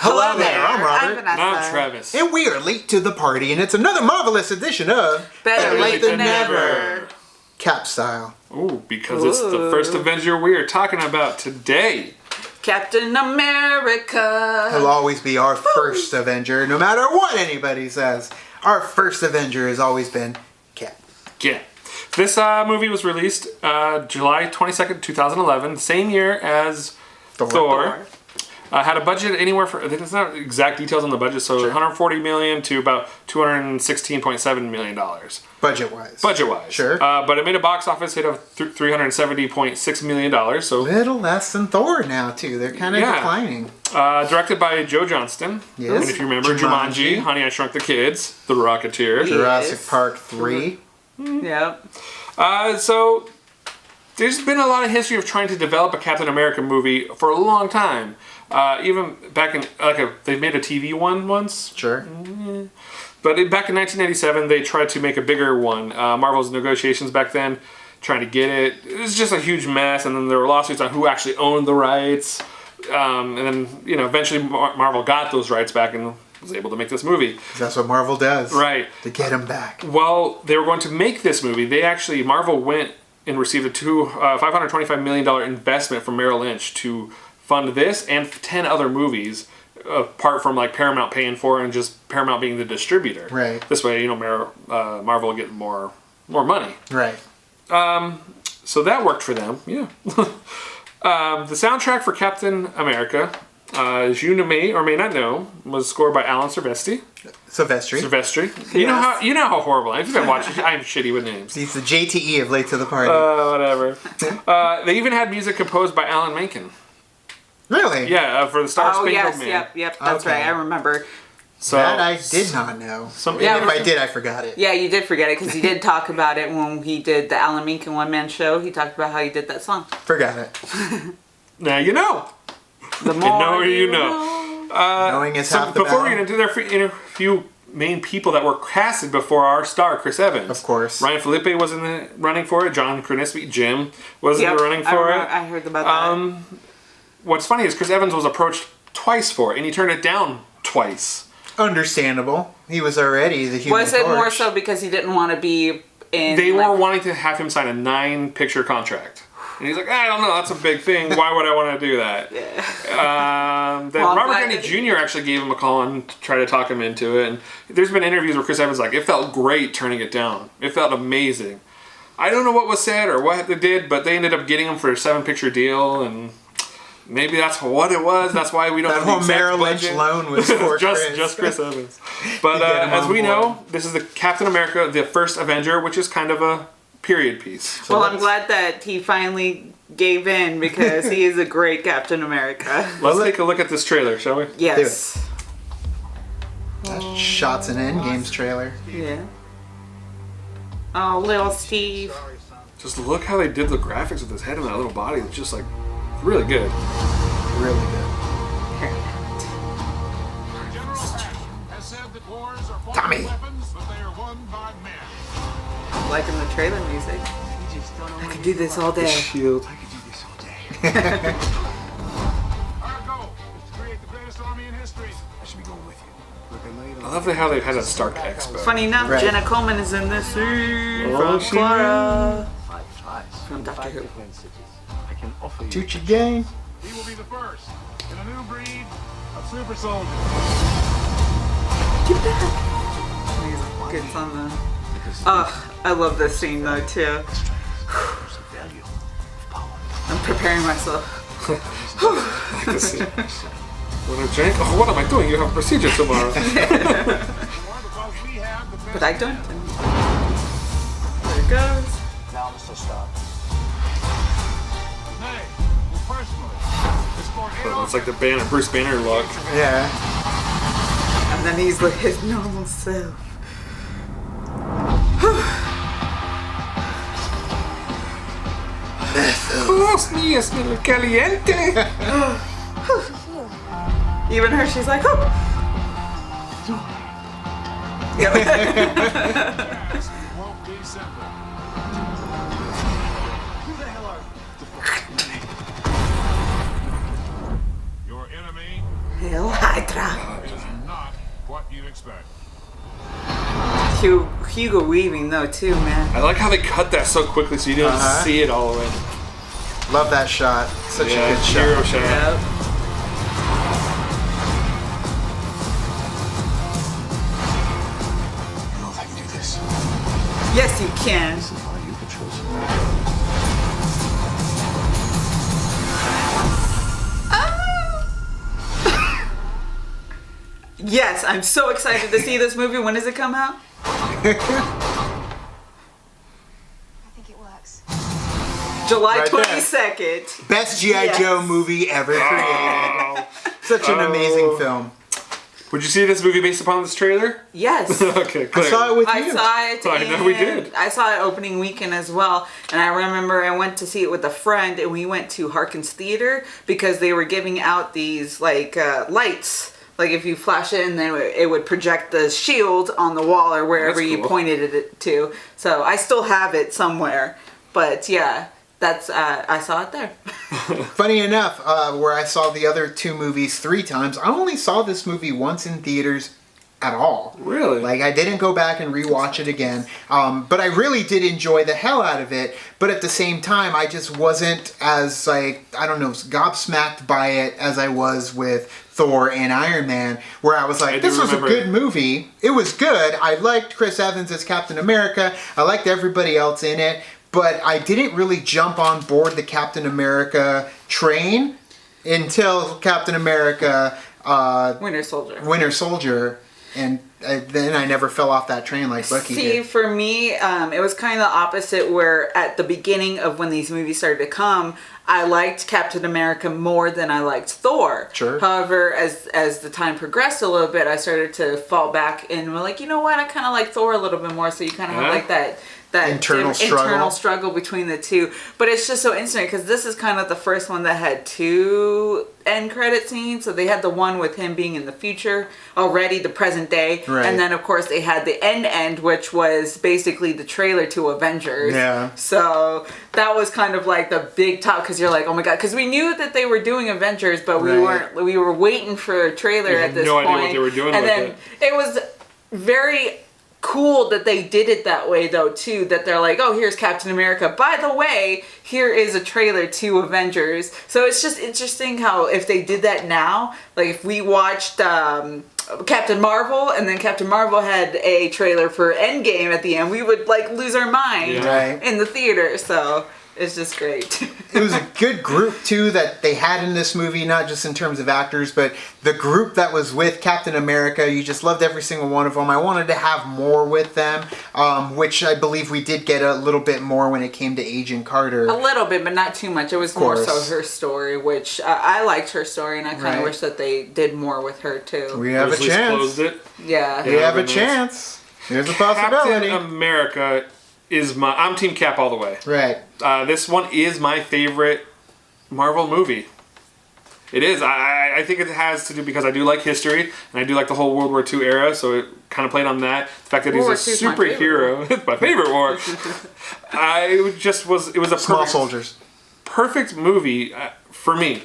Hello there, I'm Robert. I'm Vanessa. And I'm Travis. And we are late to the party, and it's another marvelous edition of Better late than never. Cap style. Ooh, because it's the first Avenger we are talking about today. Captain America. He'll always be our first Avenger, no matter what anybody says. Our first Avenger has always been Cap. Yeah. This movie was released July 22nd, 2011, same year as Thor. Had a budget anywhere for, there's not exact details on the budget, so Sure. $140 million to about $216.7 million. Budget-wise. Budget-wise. Sure. But it made a box office hit of $370.6 million, so... Little less than Thor now, too. They're kind of declining. Directed by Joe Johnston. Yes. And if you remember, Jumanji, Honey, I Shrunk the Kids, The Rocketeer. Jurassic Park 3. Yep. So, there's been a lot of history of trying to develop a Captain America movie for a long time. Even back in, they've made a TV one once. Sure. But back in 1997, they tried to make a bigger one. Marvel's negotiations back then, trying to get it. It was just a huge mess, and then there were lawsuits on who actually owned the rights. And then, eventually Marvel got those rights back and was able to make this movie. That's what Marvel does. Right. To get them back. Well, they were going to make this movie. Marvel went and received a $525 million investment from Merrill Lynch to fund this and 10 other movies, apart from Paramount paying for it and just Paramount being the distributor. Right. This way, Marvel will get more money. Right. So that worked for them. Yeah. The soundtrack for Captain America, as you may or may not know, was scored by Alan Silvestri. Silvestri. You know how horrible I am. If you've been watching, I'm shitty with names. He's the JTE of Late to the Party. Whatever. They even had music composed by Alan Menken. Really? Yeah, for the Star Spangled Man. Yep, that's right. I remember. So that I did not know. If I did, I forgot it. Yeah, you did forget it because he did talk about it when he did the Alan Menken one-man show. He talked about how he did that song. Forgot it. Now you know. The more you know. Knowing is half the before battle. we get into their few main people that were casted before our star, Chris Evans. Of course. Ryan Felipe was in the running for it. John Krasinski, Jim was in the running for it. I heard about that. What's funny is Chris Evans was approached twice for it, and he turned it down twice. Understandable. He was already the Human Was it Torch. more so because he didn't want to be in... They were wanting to have him sign a 9-picture contract. And he's like, I don't know, that's a big thing. Why would I want to do that? Yeah. Then Robert Downey Jr. actually gave him a call and tried to talk him into it. And there's been interviews where Chris Evans was like, it felt great turning it down. It felt amazing. I don't know what was said or what they did, but they ended up getting him for a 7-picture deal, and maybe that's what it was. That's why we don't that know the whole exact Merrill Lynch budget. loan was for just Chris Evans. But as we know, this is the Captain America, the first Avenger, which is kind of a period piece. So I'm glad that he finally gave in because he is a great Captain America. Let's take a look at this trailer, shall we? Yes. That's shots in Endgame's trailer. Yeah. Oh, little Steve. Just look how they did the graphics with his head and that little body. It's just really good. Really good. Tommy. Liking the trailer music. I could do this all day. Shield. I could do this all day. Our goal is to create the greatest army in history. I should be going with you. Look, I know you don't. I love how they had a Stark Expo. Funny enough, Right. Jenna Coleman is in this scene Oh, from she Clara. From Doctor Who. I can offer you. Tucci gang. He will be the first in a new breed of super soldiers. Get back. Gets on the... Oh, I love this scene though too. I'm preparing myself. When I drink, what am I doing? You have a procedure tomorrow. But I don't. There it goes. Now, Mr. Stark. Hey, well, personally, It's like the Banner, Bruce Banner look. Yeah. And then he's like his normal self. Dios mío, es muy caliente. Even her, she's like, oh. Yep. Gas won't be simple. Who the hell are you? Your enemy Hail Hydra. is not what you expect. Hugo Weaving though too, man. I like how they cut that so quickly so you don't see it all the way. Love that shot. Such a good hero shot. shot. Yep. I don't know if I can do this. Yes, you can. This is why you were chosen. Yes, I'm so excited to see this movie. When does it come out? I think it works. July Right there. 22nd. Best G.I. Yes. Joe movie ever created. Such an amazing film. Would you see this movie based upon this trailer? Yes. Okay, I clear. saw it with I you. saw it. I know we and did. I saw it opening weekend as well, and I remember I went to see it with a friend, and we went to Harkins Theater because they were giving out these like lights. Like if you flash it, and then it would project the shield on the wall or wherever That's you cool. pointed it to. So I still have it somewhere, but yeah, that's I saw it there. Funny enough, where I saw the other two movies 3 times, I only saw this movie once in theaters at all. Really? Like, I didn't go back and rewatch it again. But I really did enjoy the hell out of it. But at the same time, I just wasn't as, like, I don't know, gobsmacked by it as I was with Thor and Iron Man, where I was I like, do this was a remember good movie. It was good. I liked Chris Evans as Captain America. I liked everybody else in it. But I didn't really jump on board the Captain America train until Captain America Winter Soldier. Winter Soldier, and then I never fell off that train like Bucky See, did. for me, it was kind of the opposite. Where at the beginning of when these movies started to come, I liked Captain America more than I liked Thor. Sure. However, as the time progressed a little bit, I started to fall back and were like, you know what? I kind of like Thor a little bit more. So you kind of have Yeah. like that Internal struggle between the two. But it's just so interesting because this is kind of the first one that had 2 end credit scenes. So they had the one with him being in the future already, the present day, Right. and then of course they had the end, which was basically the trailer to Avengers. Yeah. So that was kind of like the big top because you're like, oh my god, because we knew that they were doing Avengers, but we Right. weren't. We were waiting for a trailer had at this no point. idea what they were doing and with then it. it was very cool that they did it that way though too, that they're like, oh, here's Captain America, by the way, here is a trailer to Avengers. So it's just interesting how if they did that now, like if we watched Captain Marvel and then Captain Marvel had a trailer for Endgame at the end, we would like lose our mind Yeah. Right. in the theater. So it's just great. It was a good group too that they had in this movie, not just in terms of actors, but the group that was with Captain America. You just loved every single one of them. I wanted to have more with them, which I believe we did get a little bit more when it came to Agent Carter. A little bit, but not too much. It was more so course. her story, which I liked her story, and I kind of Right. wish that they did more with her too. We have a At least chance. Closed it. Yeah. We have a Very nice. chance. There's a Captain possibility. America is I'm Team Cap all the way. Right. This one is my favorite Marvel movie. It is. I think it has to do because I do like history and I do like the whole World War II era, so it kind of played on that. The fact that World he's a War II is my superhero, it's my favorite war. It was a Small perfect, soldiers. perfect movie for me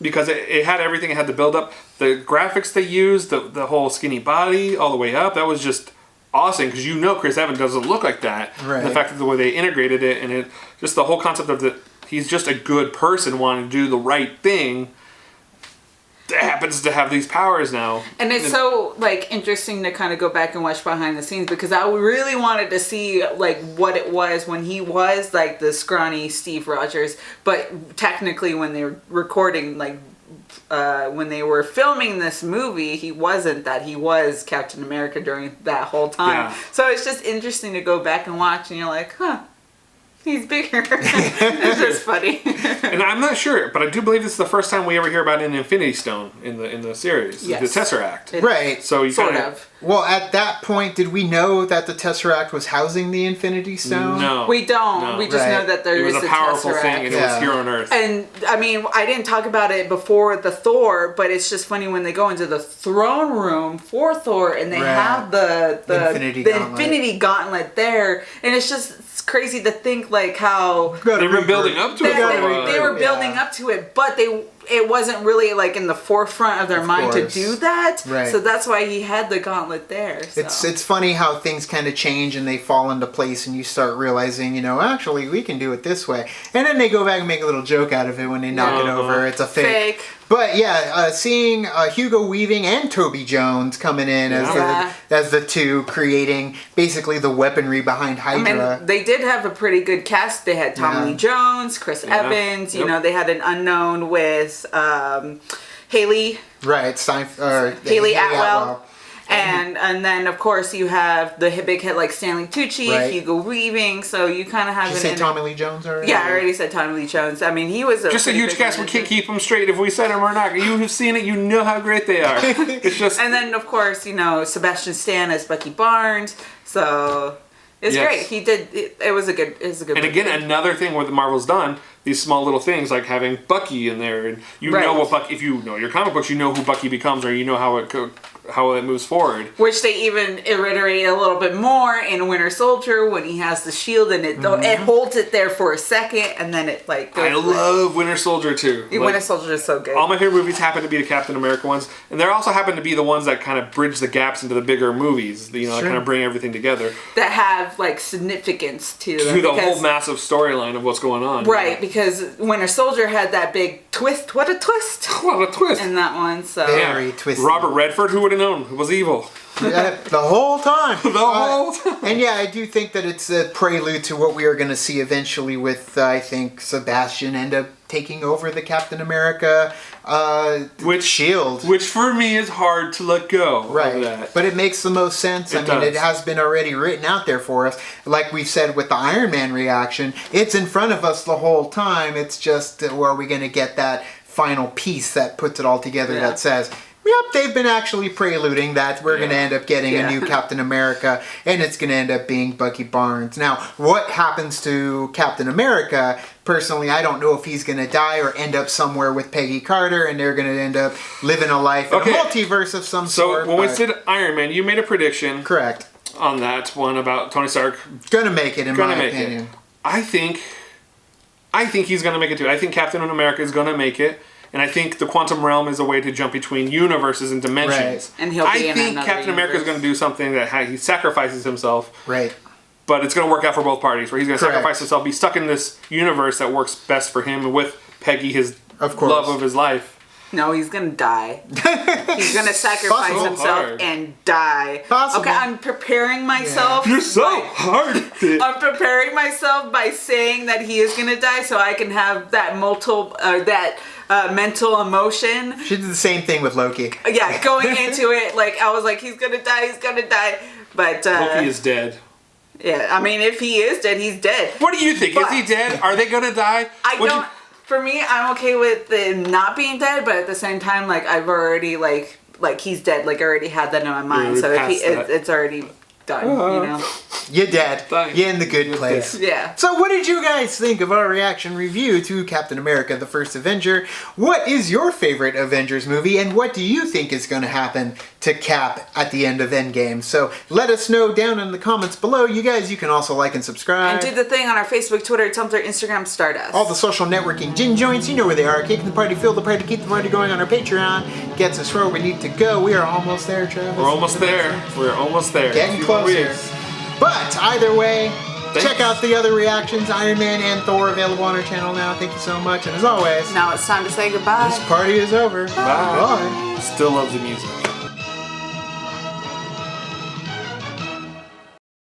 because it had everything. It had the build up, the graphics they used, the whole skinny body all the way up. That was just awesome because you know Chris Evans doesn't look like that. Right. And the fact that the way they integrated it and it just the whole concept of that he's just a good person wanting to do the right thing that happens to have these powers now. And it's so like interesting to kind of go back and watch behind the scenes because I really wanted to see like what it was when he was like the scrawny Steve Rogers, but technically when they were recording like when they were filming this movie, he wasn't that. He was Captain America during that whole time. Yeah. So it's just interesting to go back and watch, and you're like, huh, he's bigger. It's just funny. And I'm not sure, but I do believe this is the first time we ever hear about an Infinity Stone in the series, Yes. the Tesseract. It- Right. So you Sort kinda, of. Well, at that point, did we know that the Tesseract was housing the Infinity Stone? No. We don't. No. We just Right. know that there It is was a a powerful Tesseract. thing, and it was here on Earth. And I mean, I didn't talk about it before the Thor, but it's just funny when they go into the throne room for Thor and they Right. have the Infinity Gauntlet. Infinity Gauntlet there, and it's just it's crazy to think like how They were building up to they, it. they were building Yeah. up to it, but it wasn't really like in the forefront of their mind to course. do that. Right. So that's why he had the gauntlet there. So. It's funny how things kind of change and they fall into place, and you start realizing, actually we can do it this way, and then they go back and make a little joke out of it when they knock it over. It's a fake. But yeah, seeing Hugo Weaving and Toby Jones coming in as the two, creating basically the weaponry behind Hydra. I mean, they did have a pretty good cast. They had Tommy Lee Jones, Chris Evans. You know, they had an unknown with Haley. Right, Haley Atwell. And then of course you have the big hit like Stanley Tucci, Right. Hugo Weaving. So you kind of have. Did you say Tommy Lee Jones already? Yeah, I already said Tommy Lee Jones. I mean, he was Just a pretty huge big cast. one. We can't keep them straight if we said them or not. You have seen it. You know how great they are. It's just. And then of course Sebastian Stan as Bucky Barnes. So it's Yes. great. He did. It was a good. It was a good. And movie. again, another thing what Marvel's done, these small little things like having Bucky in there, and you Right. know what Bucky. If you know your comic books, you know who Bucky becomes, or you know how it moves forward. Which they even reiterate a little bit more in Winter Soldier when he has the shield and it holds it there for a second and then it like goes. I love Winter Soldier too. Winter Soldier is so good. All my favorite movies happen to be the Captain America ones, and they also happen to be the ones that kind of bridge the gaps into the bigger movies. That kind of bring everything together that have like significance to them. to the whole massive storyline of what's going on. Right, because Winter Soldier had that big twist. What a twist! What a twist! In that one, so Very twisty. Robert Redford, who would have known? It was evil. Yeah, the whole time. The whole time. And yeah, I do think that it's a prelude to what we are going to see eventually with, I think, Sebastian end up taking over the Captain America shield. Which for me is hard to let go Right. of that. But it makes the most sense. It does. It has been already written out there for us. Like we've said with the Iron Man reaction, it's in front of us the whole time. It's just, are we going to get that final piece that puts it all together that says, yep, they've been actually preluding that we're going to end up getting a new Captain America, and it's going to end up being Bucky Barnes. Now, what happens to Captain America? Personally, I don't know if he's going to die or end up somewhere with Peggy Carter, and they're going to end up living a life in a multiverse of some sort. So when we said Iron Man, you made a prediction. Correct. On that one about Tony Stark. Gonna make it, in my opinion. I think he's gonna make it too. I think Captain America is gonna make it. And I think the quantum realm is a way to jump between universes and dimensions. Right. And he'll be in think another Captain America is universe. going to do something that he sacrifices himself. Right. But it's going to work out for both parties. Where he's going to Correct. sacrifice himself, be stuck in this universe that works best for him, and with Peggy, his Of course. love of his life. No, he's gonna die. He's gonna sacrifice Possible. himself Hard. and die. Possible. Okay, I'm preparing myself. You're so hard. I'm preparing myself by saying that he is gonna die, so I can have that mental emotion. She did the same thing with Loki. Yeah, going into it, like I was like, he's gonna die. But Loki is dead. yeah, I mean, if he is dead, he's dead. What do you think? But- Is he dead? Are they going to die? I don't. For me, I'm okay with them not being dead, but at the same time, like I've already like he's dead. Like I already had that in my mind, so if it's already done. You know. You're dead. Fine. You're in the good place. Yeah. So what did you guys think of our reaction review to Captain America, the First Avenger? What is your favorite Avengers movie, and what do you think is going to happen to Cap at the end of Endgame? So let us know down in the comments below. You guys, you can also like and subscribe. And do the thing on our Facebook, Twitter, Tumblr, Instagram, Stardust. All the social networking gin joints, you know where they are. Kicking the party, feel the party, keep the party going on our Patreon. Gets us where we need to go. We are almost there, Travis. We're almost there. We're almost there. Getting Few more closer. weeks. But either way, Thanks. check out the other reactions. Iron Man and Thor available on our channel now. Thank you so much. And as always, Now it's time to say goodbye. this party is over. Bye. Still love the music.